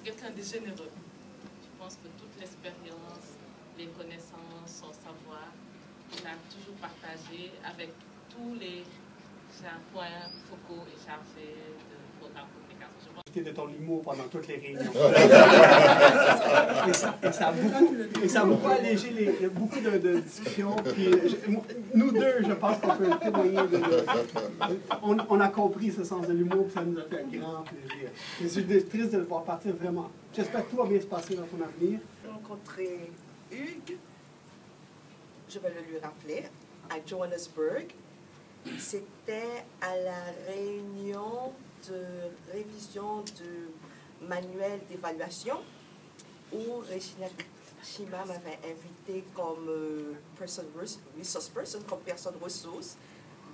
c'est quelqu'un de généreux. Je pense que toute l'expérience, les connaissances, son savoir, il a toujours partagé avec tous les points focaux et chargés de programme communication. De ton humour pendant toutes les réunions. et ça a beaucoup allégé beaucoup de discussions. Puis, nous deux, je pense qu'on peut témoigner on a compris ce sens de l'humour, ça nous a fait un grand plaisir. Je suis triste de le voir partir vraiment. J'espère que tout va bien se passer dans ton avenir. J'ai rencontré Hugues, je vais le lui rappeler, à Johannesburg. C'était à la réunion de révision du manuel d'évaluation où Regina Shima m'avait invité comme resource person, comme personne ressource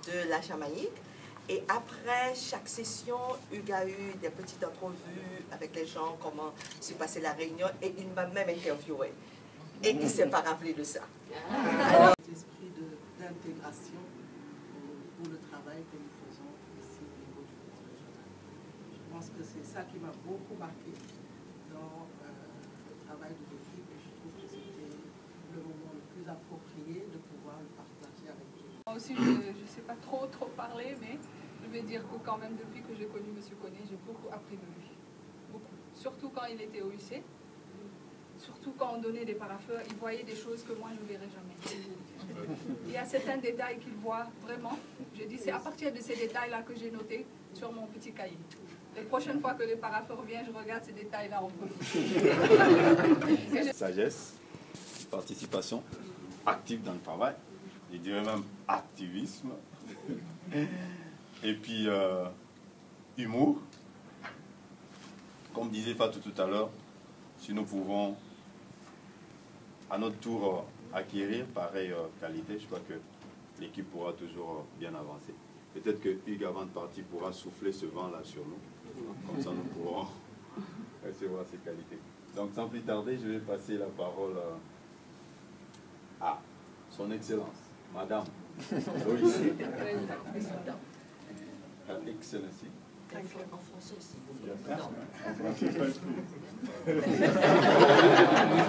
de la Jamaïque. Et après chaque session, Hugues a eu des petites entrevues avec les gens, comment s'est passée la réunion, et il m'a même interviewé. Et il ne s'est pas rappelé de ça. Alors, l'esprit d'intégration pour le travail que nous faisons ici au niveau du groupe régional. Je pense que c'est ça qui m'a beaucoup marqué dans le travail de l'équipe et je trouve que c'était le moment le plus approprié de pouvoir le partager avec vous. Moi aussi, je ne sais pas trop parler, mais je vais dire que quand même depuis que j'ai connu M. Koné, j'ai beaucoup appris de lui. Beaucoup. Surtout quand il était au lycée. Surtout quand on donnait des parapheurs, il voyait des choses que moi je ne verrais jamais. Il y a certains détails qu'il voit vraiment. Je dis, c'est à partir de ces détails-là que j'ai noté sur mon petit cahier. Les prochaines fois que le parapheur vient, je regarde ces détails-là en premier. Sagesse, participation, active dans le travail, je dirais même activisme, et puis humour. Comme disait Fatou tout à l'heure, si nous pouvons à notre tour acquérir pareille qualité, je crois que l'équipe pourra toujours bien avancer. Peut-être que Hugues, avant de partir, pourra souffler ce vent-là sur nous. Comme ça, nous pourrons recevoir ces qualités. Donc, sans plus tarder, je vais passer la parole à son Excellence, Madame Loïs. Excellency. en français aussi. En français, pas tout. Ne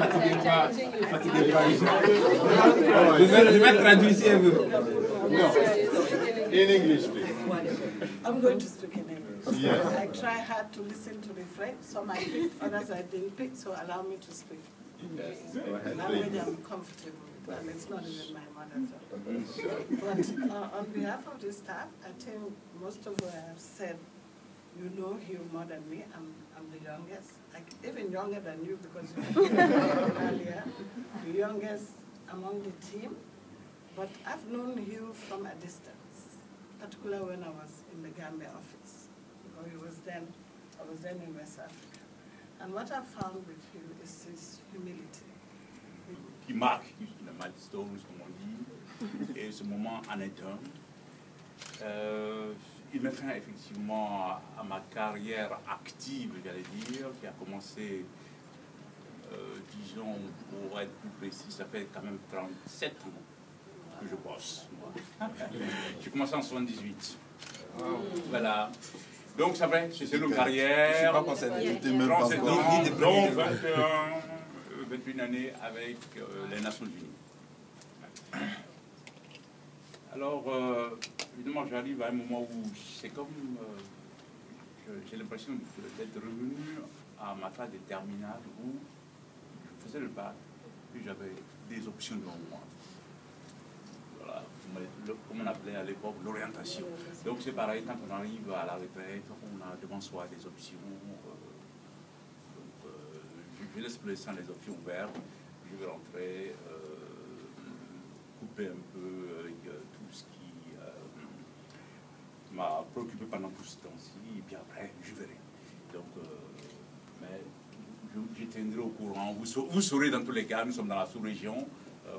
fatiguez pas. Je vais traduire si elle veut. No. In English, please. I'm going to speak in English. Yes. I try hard to listen to the French, some I picked, others I didn't pick, so allow me to speak. Yes. Go ahead, Language please. I'm comfortable with, and it's not even my mother tongue. But on behalf of the staff, I think most of what I've said, you know Hugh more than me. I'm the youngest, even younger than you because you were earlier, the youngest among the team. But I've known Hugh from a distance, particularly when I was in the Gambia office. Because I was then in West Africa. And what I found with Hugh is his humility. Qui marque la milestone, comme on dit, et ce moment en est un. Il met fin effectivement à ma carrière active, j'allais dire, qui a commencé, disons, pour être plus précis, ça fait quand même 37 ans que je bosse. J'ai commencé en 78. Voilà. Donc ça fait, c'est une carrière. Je ne sais pas quand ça a été même pas 37 ans, donc 21 années avec les Nations Unies. Alors, évidemment, j'arrive à un moment où c'est comme, j'ai l'impression d'être revenu à ma phase de terminale où je faisais le bac, puis j'avais des options devant moi. Voilà, comme on appelait à l'époque l'orientation. Donc c'est pareil, quand on arrive à la retraite, on a devant soi des options. Je laisse pour l'instant les options ouvertes. Je vais rentrer, couper un peu avec tout ce qui m'a préoccupé pendant tout ce temps-ci, et puis après, je verrai. Donc, mais je tiendrai au courant. Vous saurez dans tous les cas, nous sommes dans la sous-région,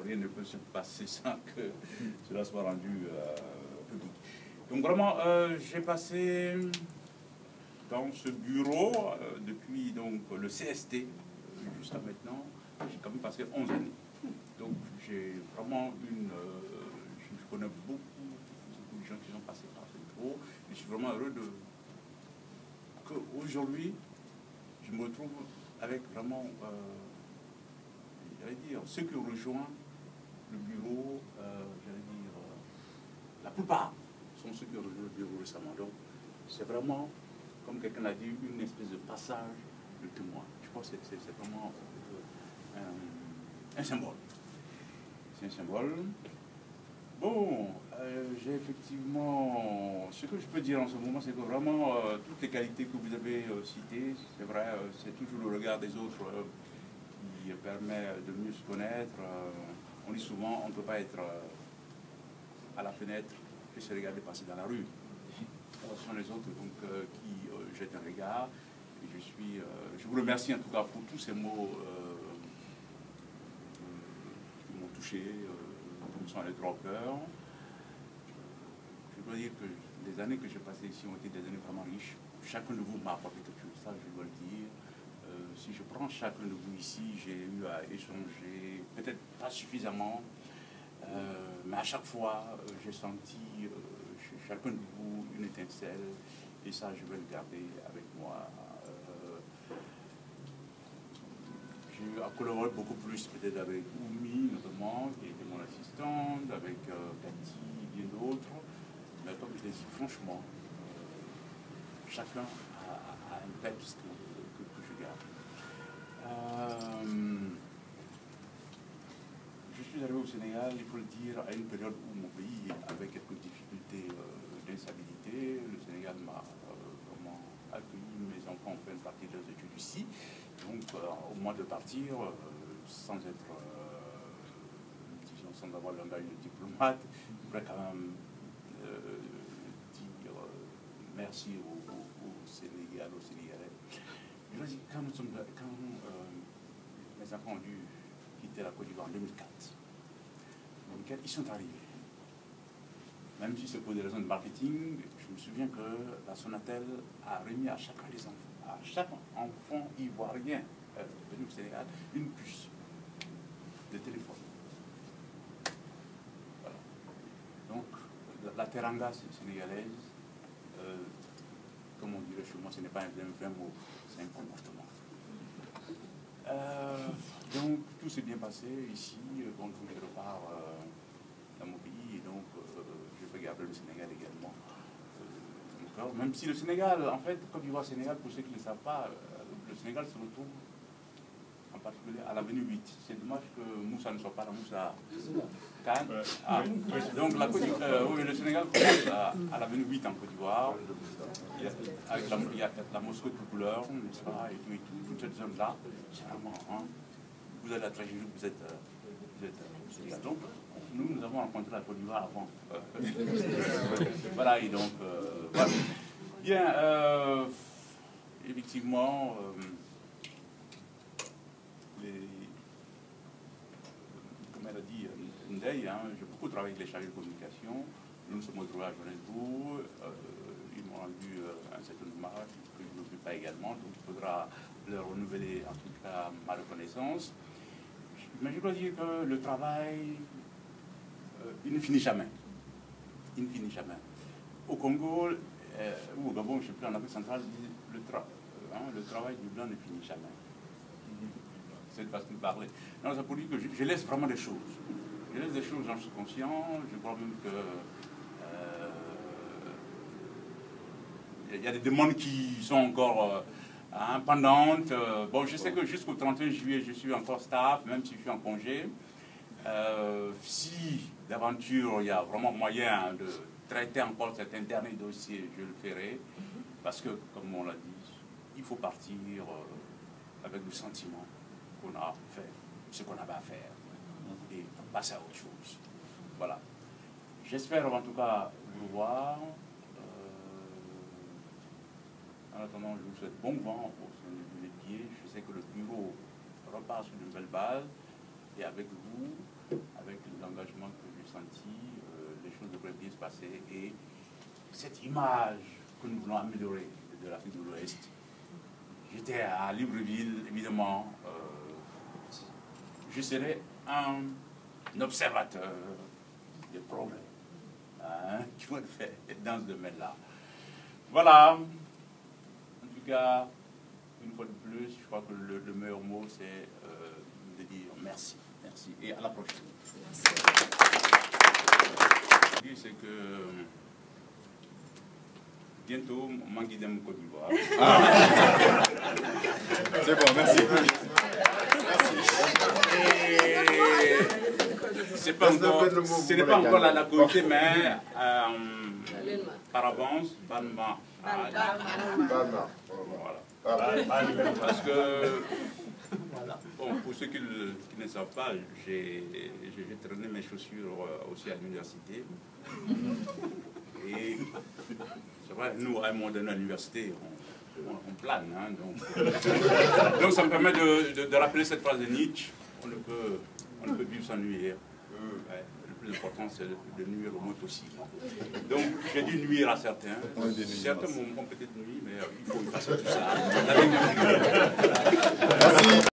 rien ne peut se passer sans que cela soit rendu public. Donc vraiment, j'ai passé dans ce bureau depuis donc, le CST jusqu'à maintenant, j'ai quand même passé 11 années. Donc j'ai vraiment je connais beaucoup de gens qui sont passés par ce bureau. Je suis vraiment heureux qu'aujourd'hui, je me retrouve avec vraiment, j'allais dire, ceux qui ont rejoint le bureau, j'allais dire, la plupart sont ceux qui ont rejoint le bureau récemment. Donc, c'est vraiment, comme quelqu'un l'a dit, une espèce de passage de témoin. Je pense que c'est vraiment un symbole. C'est un symbole. Bon, j'ai effectivement... Ce que je peux dire en ce moment, c'est que vraiment, toutes les qualités que vous avez citées, c'est vrai, c'est toujours le regard des autres qui permet de mieux se connaître. On dit souvent, on ne peut pas être à la fenêtre et se regarder passer dans la rue. Ce sont les autres donc, qui jettent un regard. Et je vous remercie en tout cas pour tous ces mots qui m'ont touché, qui me sont allés droit au cœur. Je dois dire que les années que j'ai passées ici ont été des années vraiment riches. Chacun de vous m'a apporté quelque chose, ça je dois le dire. Si je prends chacun de vous ici, j'ai eu à échanger, peut-être pas suffisamment, mais à chaque fois, j'ai senti chez chacun de vous une étincelle, et ça, je vais le garder avec moi. J'ai eu à collaborer beaucoup plus, peut-être avec Oumi, notamment, qui était mon assistante, avec Cathy, et d'autres. Mais comme je l'ai dit, franchement, chacun a un texte que je garde. Je suis arrivé au Sénégal, il faut le dire, à une période où mon pays avait quelques difficultés d'instabilité. Le Sénégal m'a vraiment accueilli, mes enfants ont fait une partie de leurs études ici. Donc, au moment de partir, sans être, disons, sans avoir le langage de diplomate, je voudrais quand même dire merci aux Sénégalais, aux Sénégalais. Je veux dire, quand mes enfants ont dû quitter la Côte d'Ivoire en 2004, ils sont arrivés. Même si c'est pour des raisons de marketing, je me souviens que la Sonatel a remis à chacun des enfants, à chaque enfant ivoirien venu au Sénégal, une puce de téléphone. Voilà. Donc, la teranga sénégalaise, comme on dirait chez moi, ce n'est pas un mot, c'est un comportement. Donc, tout s'est bien passé ici, donc je repars dans mon pays, et donc je vais garder le Sénégal également. Même si le Sénégal, en fait, Côte d'Ivoire-Sénégal, pour ceux qui ne le savent pas, le Sénégal se retrouve en particulier à l'avenue 8. C'est dommage que Moussa ne soit pas là, Moussa Khan. Donc le Sénégal commence à l'avenue 8 en Côte d'Ivoire. Il y a la mosquée de couleur, n'est-ce pas, et tout, toute cette zone-là. C'est vraiment, hein, vous avez la tragédie, vous êtes au Sénégal. Donc, nous avons rencontré la Côte d'Ivoire avant. Voilà, et donc, voilà. Bien, effectivement, comme elle a dit, Ndeye, hein, j'ai beaucoup travaillé avec les chargés de communication. Nous nous sommes retrouvés à Johannesburg. Ils m'ont rendu un certain hommage que je n'oublie pas également. Donc, il faudra leur renouveler, en tout cas, ma reconnaissance. Mais je dois dire que le travail, il ne finit jamais. Il ne finit jamais. Au Congo, ou au Gabon, je ne sais plus, en Afrique centrale, le travail du blanc ne finit jamais. C'est une façon de parler. Non, ça pour dire que je laisse vraiment des choses. Je laisse des choses, j'en suis conscient. Je crois même que il y a des demandes qui sont encore pendantes. Bon, je sais que jusqu'au 31 juillet, je suis encore staff, même si je suis en congé. Si d'aventure, il y a vraiment moyen de traiter encore certains derniers dossiers, je le ferai. Parce que, comme on l'a dit, il faut partir avec le sentiment qu'on a fait ce qu'on avait à faire et passer à autre chose. Voilà. J'espère en tout cas vous revoir. En attendant, je vous souhaite bon vent au sein du métier. Je sais que le bureau repart sur une belle base et avec vous, avec l'engagement que j'ai senti, les choses devraient bien se passer et cette image que nous voulons améliorer de l'Afrique de l'Ouest. J'étais à Libreville, évidemment. Je serai un observateur des progrès qui vont être faits dans ce domaine-là. Voilà. En tout cas, une fois de plus, je crois que le meilleur mot, c'est de dire merci. Merci et à la prochaine. Merci. Ce que je dis, c'est que bientôt, Mangui Dem Côte d'Ivoire. C'est bon, merci. Ce n'est pas encore la communauté, mais par avance, Balma. Voilà. Parce que, bon, pour ceux qui ne savent pas, j'ai traîné mes chaussures aussi à l'université. Et c'est vrai, nous, à un moment donné à l'université, on plane. Hein, donc ça me permet de rappeler cette phrase de Nietzsche, on ne peut vivre sans nuire. Ouais, le plus important, c'est de nuire au moins possible. Donc, j'ai dû nuire à certains. Certains m'ont peut-être nuit, mais il faut effacer tout ça.